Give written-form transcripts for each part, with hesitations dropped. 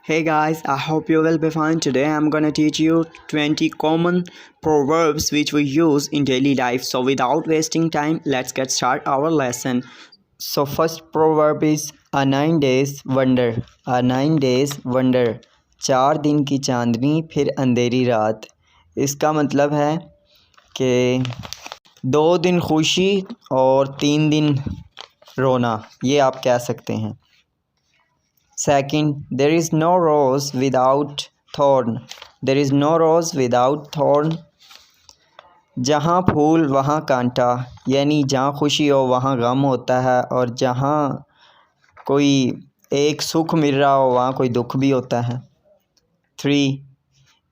Hey guys, I hope you will be fine. Today I'm gonna teach you 20 common proverbs which we use in daily life. So without wasting time, let's get start our lesson. So first proverb is a 9 days wonder. A 9 days wonder. 4 दिन की चांदनी फिर अंधेरी रात। इसका मतलब है कि 2 दिन खुशी और 3 दिन रोना, ये आप कह सकते हैं। Second, there is no rose without thorn. There is no rose without thorn. जहाँ फूल वहाँ कांटा, यानी जहाँ खुशी हो वहाँ गम होता है, और जहाँ कोई एक सुख मिल रहा हो वहाँ कोई दुख भी होता है। 3.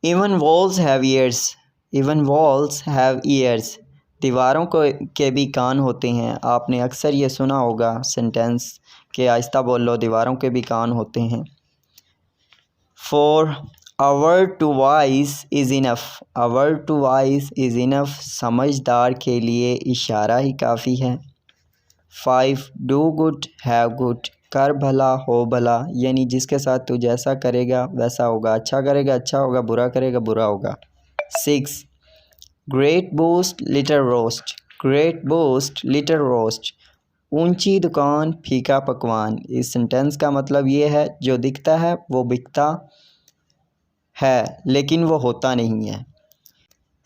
Even walls have ears. Even walls have ears. दीवारों को के भी कान होते हैं। आपने अक्सर ये सुना होगा सेंटेंस कि आहिस्ता बोलो, दीवारों के भी कान होते हैं। 4. A word to wise is enough. A word to wise is enough. समझदार के लिए इशारा ही काफ़ी है। 5. Do good, have good. कर भला हो भला, यानी जिसके साथ तू जैसा करेगा वैसा होगा। अच्छा करेगा अच्छा होगा, बुरा करेगा बुरा होगा। 6. Great boast, little roast. Great boast, little roast. ऊंची दुकान फीका पकवान। इस सेंटेंस का मतलब ये है, जो दिखता है वो बिकता है लेकिन वो होता नहीं है।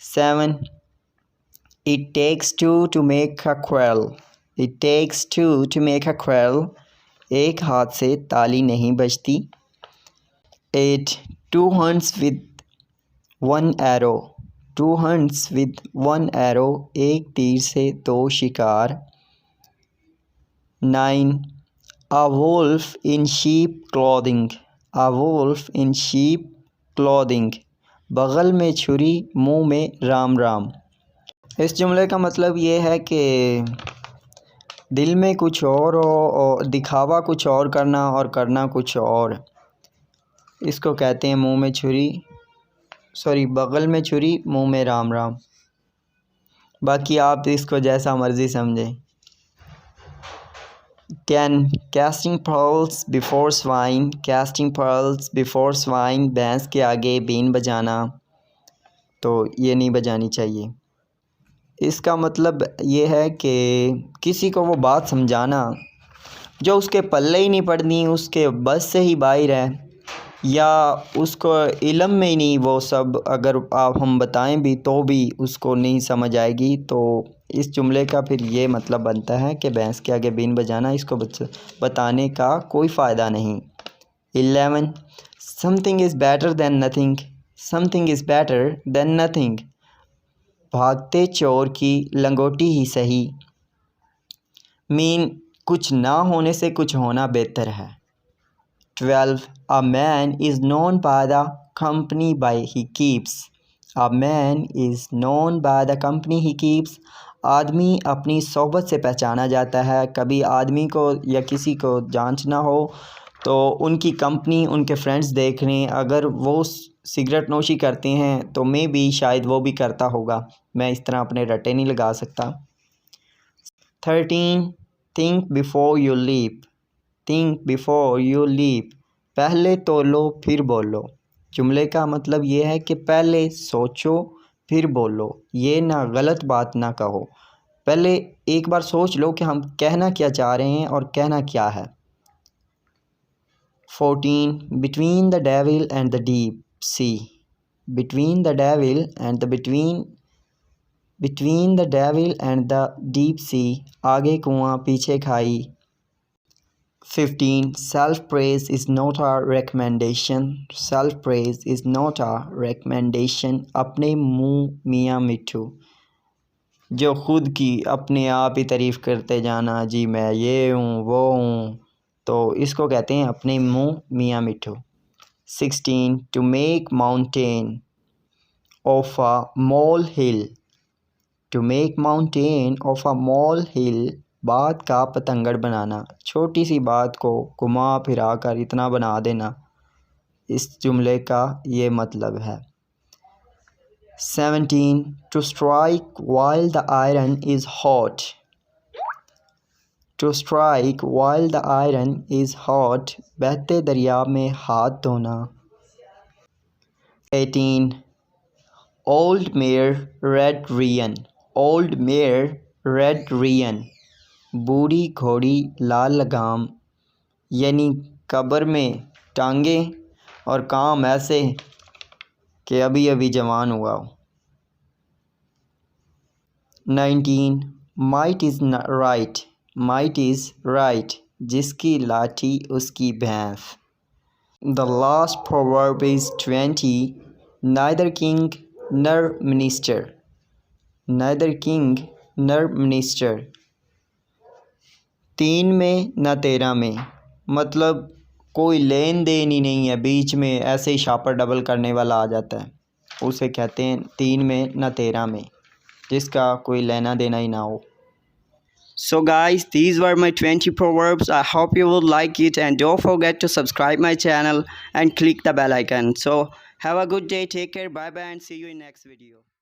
7. It takes two to make a quarrel. It takes two to make a quarrel. एक हाथ से ताली नहीं बजती। 8. Two hunts with one arrow. Two hunts with one arrow. एक तीर से 2 शिकार। 9. A wolf in sheep clothing. A wolf in sheep clothing. बगल में छुरी मुंह में राम राम। इस जुमले का मतलब ये है कि दिल में कुछ और हो और दिखावा कुछ और करना और करना कुछ और। इसको कहते हैं मुंह में छुरी, बगल में छुरी मुंह में राम राम। बाकी आप इसको जैसा मर्ज़ी समझें। 10. Casting pearls before swine. Casting pearls before swine. भैंस के आगे बीन बजाना, तो ये नहीं बजानी चाहिए। इसका मतलब ये है कि किसी को वो बात समझाना जो उसके पल्ले ही नहीं पड़नी, उसके बस से ही बाहर है, या उसको इल्म में ही नहीं, वो सब अगर हम बताएं भी तो भी उसको नहीं समझ आएगी। तो इस जुमले का फिर ये मतलब बनता है कि भैंस के आगे बीन बजाना, इसको बताने का कोई फ़ायदा नहीं। 11. Something is better than nothing. Something is better than nothing. भागते चोर की लंगोटी ही सही। मीन कुछ ना होने से कुछ होना बेहतर है। 12. A man is known by the company by he keeps. A man is known by the company he keeps. आदमी अपनी सोबत से पहचाना जाता है। कभी आदमी को या किसी को जांचना हो तो उनकी कंपनी, उनके फ्रेंड्स देख लें। अगर वो सिगरेट नोशी करते हैं तो मैं भी शायद वो भी करता होगा। मैं इस तरह अपने रट्टे नहीं लगा सकता। 13. Think before you leap. Think before you leap. पहले तोलो फिर बोलो। जुमले का मतलब ये है कि पहले सोचो फिर बोलो। ये ना गलत बात ना कहो, पहले एक बार सोच लो कि हम कहना क्या चाह रहे हैं और कहना क्या है। 14. Between the devil and the deep sea. Between the devil and the between the devil and the deep sea. आगे कुआं पीछे खाई। 15. Self praise is not a recommendation. Self praise is not a recommendation. अपने मुँह मियाँ मिट्ठू, जो खुद की अपने आप ही तारीफ़ करते जाना, जी मैं ये हूँ वो हूँ, तो इसको कहते हैं अपने मुँह मियाँ मिट्ठू। 16. To make mountain of a molehill. To make mountain of a molehill. बात का पतंगड़ बनाना, छोटी सी बात को घुमा फिरा कर इतना बना देना, इस जुमले का ये मतलब है। 17. To strike while the iron is hot. To strike while the iron is hot, बहते दरिया में हाथ धोना। 18. Old mare red rein, old mare red rein, बूढ़ी घोड़ी लाल लगाम, यानी कब्र में टांगे और काम ऐसे कि अभी अभी जवान हुआ हो। 19. Might is right, might is right, जिसकी लाठी उसकी भैंस। The last proverb is 20. Neither king नर मिनिस्टर, नाइदर किंग नर मिनिस्टर, 3 में न 13 में, मतलब कोई लेन देन ही नहीं है, बीच में ऐसे ही शापर डबल करने वाला आ जाता है, उसे कहते हैं 3 में न 13 में, जिसका कोई लेना देना ही ना हो। So guys, these were my 20 proverbs. I hope you will like it, and don't forget to subscribe my channel and click the bell icon. So have a good day, take care, bye bye, and see you in next video.